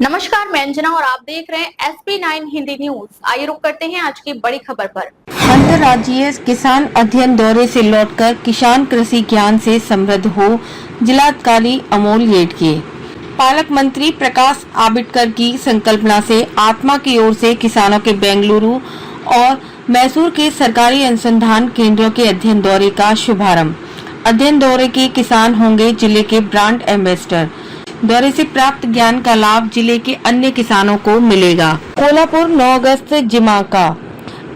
नमस्कार, मैं अंजना और आप देख रहे हैं SP9 हिंदी न्यूज। आइए रुक करते हैं आज की बड़ी खबर पर। अंतर्राज्यीय किसान अध्ययन दौरे से लौटकर किसान कृषि ज्ञान से समृद्ध हो, जिलाधिकारी अमोल येडगे। पालक मंत्री प्रकाश आबिटकर की संकल्पना से आत्मा की ओर से किसानों के बेंगलुरु और मैसूर के सरकारी अनुसंधान केंद्रों के अध्ययन दौरे का शुभारंभ। अध्ययन दौरे के किसान होंगे जिले के ब्रांड एम्बेसडर। दौरे से प्राप्त ज्ञान का लाभ जिले के अन्य किसानों को मिलेगा। कोल्हापुर 9 अगस्त जिमाका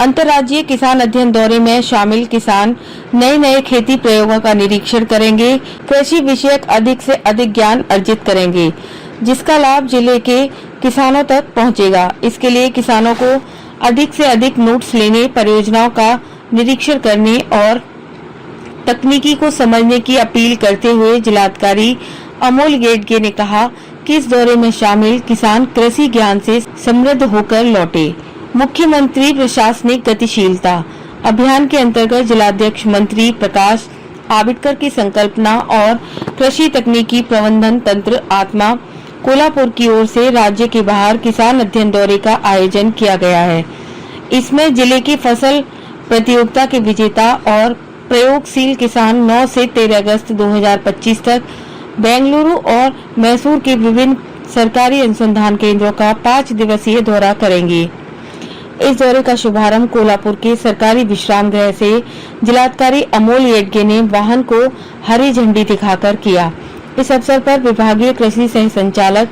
अंतर्राज्यीय किसान अध्ययन दौरे में शामिल किसान नए खेती प्रयोगों का निरीक्षण करेंगे, कृषि विषयक अधिक से अधिक ज्ञान अर्जित करेंगे, जिसका लाभ जिले के किसानों तक पहुंचेगा। इसके लिए किसानों को अधिक से अधिक नोट्स लेने, परियोजनाओं का निरीक्षण करने और तकनीकी को समझने की अपील करते हुए जिलाधिकारी अमोल येडगे ने कहा कि इस दौरे में शामिल किसान कृषि ज्ञान से समृद्ध होकर लौटे। मुख्यमंत्री प्रशासनिक गतिशीलता अभियान के अंतर्गत जिलाध्यक्ष मंत्री प्रकाश आबिटकर की संकल्पना और कृषि तकनीकी प्रबंधन तंत्र आत्मा कोल्हापुर की ओर से राज्य के बाहर किसान अध्ययन दौरे का आयोजन किया गया है। इसमें जिले की फसल प्रतियोगिता के विजेता और प्रयोगशील किसान 9 से 13 अगस्त 2025 तक बेंगलुरु और मैसूर के विभिन्न सरकारी अनुसंधान केंद्रों का 5 दिवसीय दौरा करेंगे। इस दौरे का शुभारंभ कोल्हापुर के सरकारी विश्राम गृह से जिलाधिकारी अमोल येडगे ने वाहन को हरी झंडी दिखाकर किया। इस अवसर पर विभागीय कृषि सह संचालक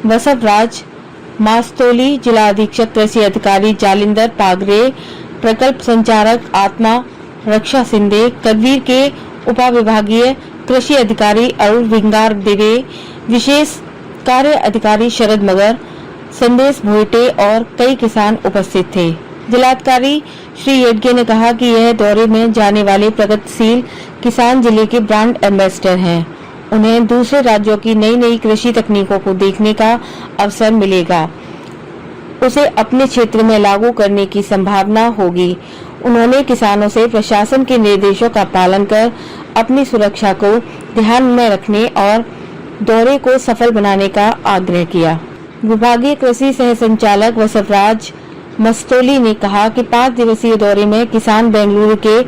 वसवराज मास्तोली, जिला अधीक्षक कृषि अधिकारी जालिंदर पागरे, प्रकल्प संचालक आत्मा रक्षा सिंधे, करवीर के उपा विभागीय कृषि अधिकारी अरुण विंगार दिवे, विशेष कार्य अधिकारी शरद मगर, संदेश भोईटे और कई किसान उपस्थित थे। जिलाधिकारी श्री येडगे ने कहा कि यह दौरे में जाने वाले प्रगतिशील किसान जिले के ब्रांड एम्बेसडर हैं। उन्हें दूसरे राज्यों की नई कृषि तकनीकों को देखने का अवसर मिलेगा, उसे अपने क्षेत्र में लागू करने की संभावना होगी। उन्होंने किसानों से प्रशासन के निर्देशों का पालन कर अपनी सुरक्षा को ध्यान में रखने और दौरे को सफल बनाने का आग्रह किया। विभागीय कृषि सह संचालक वसवराज मस्तोली ने कहा कि 5 दिवसीय दौरे में किसान बेंगलुरु के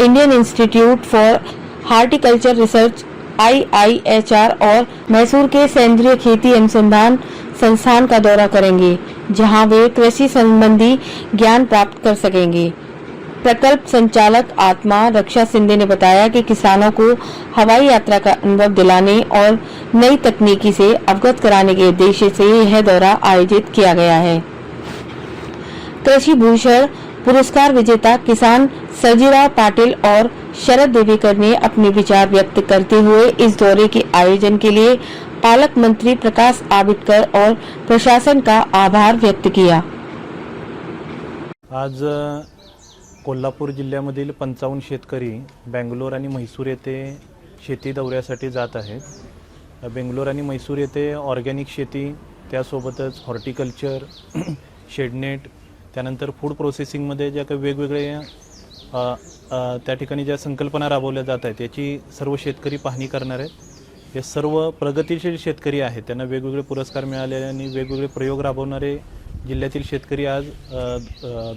Indian institute for horticulture research IIHR और मैसूर के सेंद्रीय खेती अनुसंधान संस्थान का दौरा करेंगे, जहां वे कृषि संबंधी ज्ञान प्राप्त कर सकेंगे। प्रकल्प संचालक आत्मा रक्षा सिंधे ने बताया कि किसानों को हवाई यात्रा का अनुभव दिलाने और नई तकनीकी से अवगत कराने के उद्देश्य से यह दौरा आयोजित किया गया है। कृषि भूषण पुरस्कार विजेता किसान सर्जीराव पाटिल और शरद देवेकर ने अपने विचार व्यक्त करते हुए इस दौरे के आयोजन के लिए पालक मंत्री प्रकाश आबिटकर और प्रशासन का आभार व्यक्त किया। आज कोल्हापूर जिल्ह्यामधील 55 शेतकरी बेंगलोर आणि म्हैसूर येथे शेती दौऱ्यासाठी जात आहेत। बेंगलोर आणि म्हैसूर येथे ऑर्गॅनिक शेती, त्यासोबतच हॉर्टिकल्चर, शेडनेट, त्यानंतर फूड प्रोसेसिंगमध्ये ज्या काही वेगवेगळे त्या ठिकाणी ज्या संकल्पना राबवल्या जात आहेत याची सर्व शेतकरी पाहणी करणार आहेत। हे सर्व प्रगतिशील शेतकरी आहेत, त्यांना वेगवेगळे पुरस्कार मिळालेले आणि वेगवेगळे प्रयोग राबवणारे जिल्ह्यातील शेतकरी आज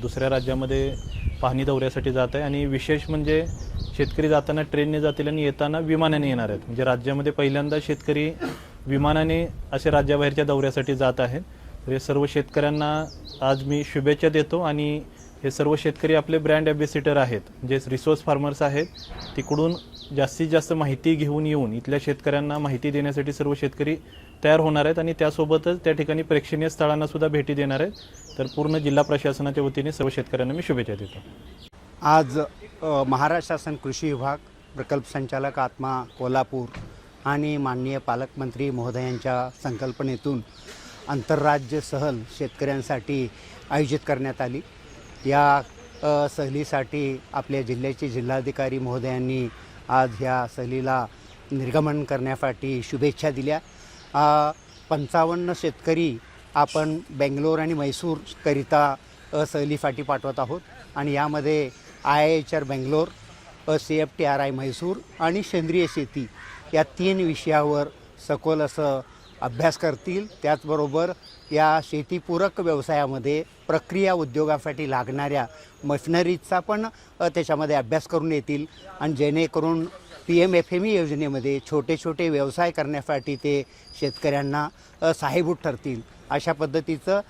दुसऱ्या राज्यामध्ये पाहणी दौऱ्यासाठी जात आहे। आणि विशेष म्हणजे शेतकरी जाताना ट्रेनने जातील आणि येताना विमानाने येणार आहेत। म्हणजे राज्यामध्ये पहिल्यांदा शेतकरी विमानाने असे राज्याबाहेरच्या दौऱ्यासाठी जात आहेत। तर हे सर्व शेतकऱ्यांना आज मी शुभेच्छा देतो आणि हे सर्व शेतकरी आपले ब्रँड ॲम्बेसिडर आहेत, जे रिसोर्स फार्मर्स आहेत, तिकडून जास्तीत जास्त माहिती घेऊन येऊन इथल्या शेतकऱ्यांना माहिती देण्यासाठी सर्व शेतकरी तयार होणार आहेत आणि त्यासोबतच त्या ठिकाणी प्रेक्षणीय स्थळांना सुद्धा भेटी देणार आहेत। तर पूर्ण जिल्हा प्रशासनाच्या वतीने सर्व शेतकऱ्यांना मी शुभेच्छा देतो। आज महाराष्ट्र शासन कृषी विभाग, प्रकल्प संचालक आत्मा कोल्हापूर आणि माननीय पालकमंत्री महोदयांच्या संकल्पनेतून आंतरराज्य सहल शेतकऱ्यांसाठी आयोजित करण्यात आली। या सहलीसाठी आपल्या जिल्ह्याचे जिल्हाधिकारी महोदयांनी आज ह्या सहलीला निर्गमन करण्यासाठी शुभेच्छा दिल्या। 55 शेतकरी आपण बेंगलोर आणि मैसूरकरिता सहलीसाठी पाठवत आहोत आणि यामध्ये IIHR बेंगलोर, CFTRI म्हैसूर आणि सेंद्रिय शेती या 3 विषयावर सखोल असं अभ्यास करतील. त्याचबरोबर या शेतीपूरक व्यवसायामध्ये प्रक्रिया उद्योगासाठी लागणाऱ्या मशिनरीजचा पण त्याच्यामध्ये अभ्यास करून येतील आणि जेणेकरून PMFME योजनेमध्ये छोटे छोटे व्यवसाय करण्यासाठी ते शेतकऱ्यांना सहाय्यभूत ठरतील. अशा पद्धतीचं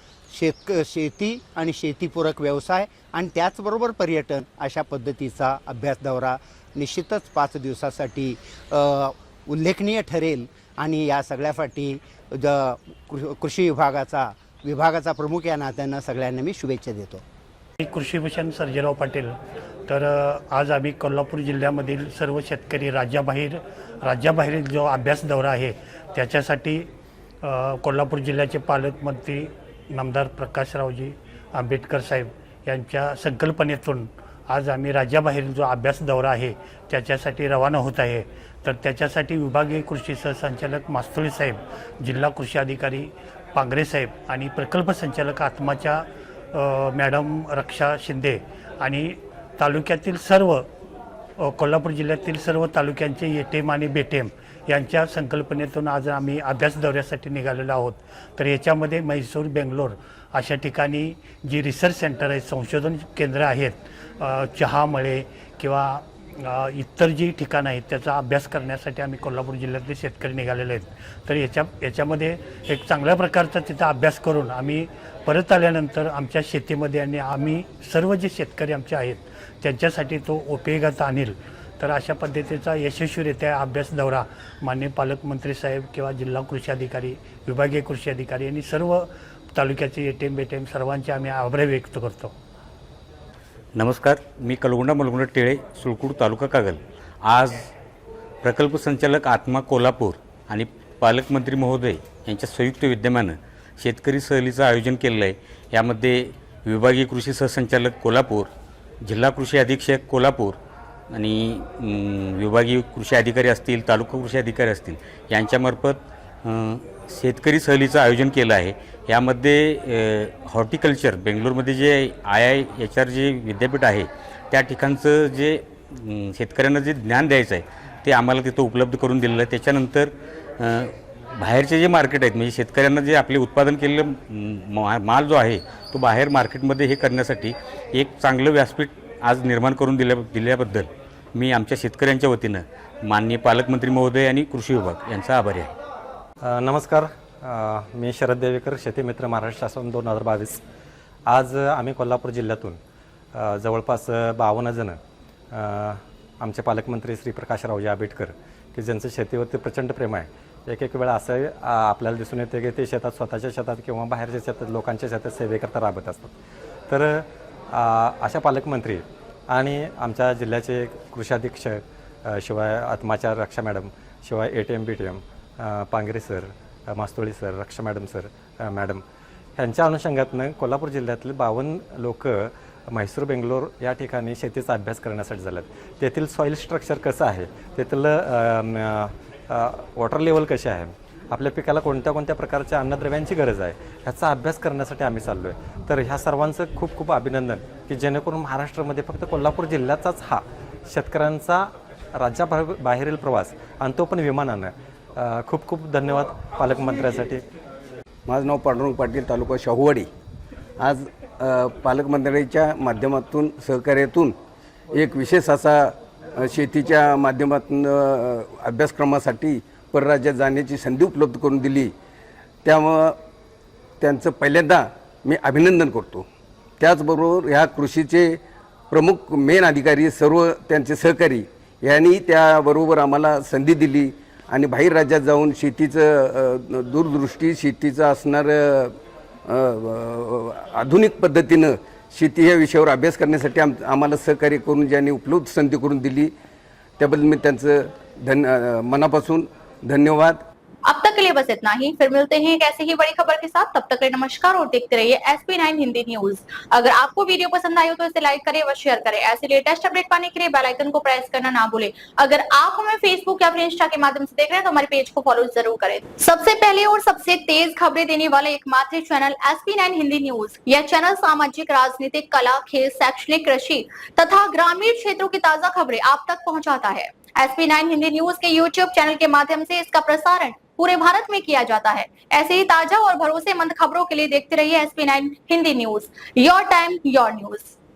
शेती आणि शेतीपूरक व्यवसाय आणि त्याचबरोबर पर्यटन अशा पद्धतीचा अभ्यास दौरा निश्चितच 5 दिवसासाठी उल्लेखनीय ठरेल. आणि या सगळ्यासाठी कृषी विभागाचा प्रमुख या नात्यानं सगळ्यांना मी शुभेच्छा देतो. कृषी भूषण सर्जेराव पाटील. तर आज आम्ही कोल्हापूर जिल्ह्यामधील सर्व शेतकरी राज्याबाहेरील जो अभ्यास दौरा आहे त्याच्यासाठी कोल्हापूर जिल्ह्याचे पालकमंत्री नामदार प्रकाशरावजी आंबेडकर साहेब यांच्या संकल्पनेतून आज आम्ही राज्याबाहेरील जो अभ्यास दौरा आहे त्याच्यासाठी रवाना होत आहे. तर त्याच्यासाठी विभागीय कृषी सहसंचालक मास्तुळे साहेब, जिल्हा कृषी अधिकारी पांगरे साहेब आणि प्रकल्प संचालक आत्माच्या मॅडम रक्षा शिंदे आणि तालुक्यातील सर्व कोल्हापूर जिल्ह्यातील सर्व तालुक्यांचे एटेम आणि बेटेम यांच्या संकल्पनेतून आज आम्ही अभ्यास दौऱ्यासाठी निघालेलो आहोत. तर याच्यामध्ये म्हैसूर, बेंगलोर अशा ठिकाणी जी रिसर्च सेंटर आहेत, संशोधन केंद्र आहेत, चहामळे किंवा इतर जी ठिकाणं आहेत त्याचा अभ्यास करण्यासाठी आम्ही कोल्हापूर जिल्ह्यातले शेतकरी निघालेले आहेत. तर याच्यामध्ये एक चांगल्या प्रकारचा तिथं अभ्यास करून आम्ही परत आल्यानंतर आमच्या शेतीमध्ये आणि आम्ही सर्व जे शेतकरी आमचे आहेत त्यांच्यासाठी तो उपयोगात आणील. तर अशा पद्धतीचा यशस्वीरित्या अभ्यास दौरा माननीय पालकमंत्री साहेब किंवा जिल्हा कृषी अधिकारी, विभागीय कृषी अधिकारी आणि सर्व तालुक्याचे एटेम बेटेम सर्वांचे आम्ही आभार व्यक्त करतो. नमस्कार, मी कलगुंडा टेळे, सुळकूड तालुका कागल. आज प्रकल्प संचालक आत्मा कोल्हापूर आणि पालकमंत्री महोदय यांच्या संयुक्त विद्यमानं शेतकरी सहलीचं आयोजन केलेलं आहे. यामध्ये विभागीय कृषी सहसंचालक कोल्हापूर, जिल्हा कृषी अधीक्षक कोल्हापूर आणि विभागीय कृषी अधिकारी असतील, तालुका कृषी अधिकारी असतील यांच्यामार्फत शेतकरी सहलीचं आयोजन केलं आहे. यामध्ये हॉर्टिकल्चर बेंगलोरमध्ये जे IIHR जे विद्यापीठ आहे त्या ठिकाणचं जे शेतकऱ्यांना जे ज्ञान द्यायचं आहे ते आम्हाला तिथं उपलब्ध करून दिलेलं आहे. त्याच्यानंतर बाहेरचे जे मार्केट आहेत म्हणजे शेतकऱ्यांना जे आपले उत्पादन केलेलं माल जो आहे तो बाहेर मार्केटमध्ये हे करण्यासाठी एक चांगलं व्यासपीठ आज निर्माण करून दिल्याबद्दल मी आमच्या शेतकऱ्यांच्या वतीनं माननीय पालकमंत्री महोदय आणि कृषी विभाग यांचा आभारी आहे. नमस्कार, मी शरद देवेकर, शेतीमित्र महाराष्ट्र शासन 2022. आज आम्ही कोल्हापूर जिल्ह्यातून जवळपास 52 जण आमचे पालकमंत्री श्री प्रकाशरावजी आंबेडकर की ज्यांचं शेतीवरती प्रचंड प्रेम आहे. एक वेळा असं आपल्याला दिसून येते की ते शेतात, स्वतःच्या शेतात किंवा बाहेरच्या शेतात, लोकांच्या शेतात सेवेकरता राबत असतात. तर अशा पालकमंत्री आणि आमच्या जिल्ह्याचे कृषी अधीक्षक, शिवाय आत्माच्या रक्षा मॅडम, शिवाय ATM BTM Pangare sir, Mastule sir, Raksha madam sir, madam ह्यांच्या अनुषंगातनं कोल्हापूर जिल्ह्यातले 52 लोक म्हैसूर, बेंगलोर या ठिकाणी शेतीचा अभ्यास करण्यासाठी झालेत. तेथील सॉईल स्ट्रक्चर कसं आहे, तेथील वॉटर लेवल कसे आहे, आपल्या पिकाला कोणत्या कोणत्या प्रकारच्या अन्नद्रव्यांची गरज आहे ह्याचा अभ्यास करण्यासाठी आम्ही चाललो आहे. तर ह्या सर्वांचं खूप खूप अभिनंदन की जेणेकरून महाराष्ट्रामध्ये फक्त कोल्हापूर जिल्ह्याचाच हा शेतकऱ्यांचा राज्याबाहेरील प्रवास आणि तो पण विमानानं. खूप खूप धन्यवाद पालकमंत्र्यांसाठी. माझं नाव पांडुरंग पाटील, तालुका शाहूवाडी. आज पालकमंत्र्यांच्या माध्यमातून, सहकार्यातून एक विशेष असा शेतीच्या माध्यमातून अभ्यासक्रमासाठी परराज्यात जाण्याची संधी उपलब्ध करून दिली. त्यामुळं त्यांचं पहिल्यांदा मी अभिनंदन करतो. त्याचबरोबर ह्या कृषीचे प्रमुख मेन अधिकारी, सर्व त्यांचे सहकारी यांनी त्याबरोबर आम्हाला संधी दिली आणि बाहेर राज्यात जाऊन शेतीचं दूरदृष्टी, शेतीचं असणारं आधुनिक पद्धतीनं शेती या विषयावर अभ्यास करण्यासाठी आम्हाला सहकार्य करून ज्यांनी उपलब्ध संधी करून दिली त्याबद्दल मी त्यांचं मनापासून धन्यवाद. अब तक के लिए बस इतना ही. फिर मिलते हैं एक ऐसे ही बड़ी खबर के साथ. तब तक के लिए नमस्कार और देखते रहिए SP9 हिंदी न्यूज. अगर आपको वीडियो पसंद आई हो तो इसे लाइक करें व शेयर करें. ऐसे लेटेस्ट अपडेट पाने के लिए बेल आइकन को प्रेस करना ना भूलें. अगर आप हमें फेसबुक या फिर इंस्टा के माध्यम से देख रहे हैं तो हमारे पेज को फॉलो जरूर करें. सबसे पहले और सबसे तेज खबरें देने वाले एकमात्र चैनल SP9 हिंदी न्यूज. यह चैनल सामाजिक, राजनीतिक, कला, खेल, शैक्षणिक, कृषि तथा ग्रामीण क्षेत्रों की ताजा खबरें आप तक पहुँचाता है. SP9 हिंदी न्यूज के YouTube चैनल के माध्यम से इसका प्रसारण पूरे भारत में किया जाता है। ऐसे ही ताजा और भरोसेमंद खबरों के लिए देखते रहिए SP9 Hindi news. Your time your news.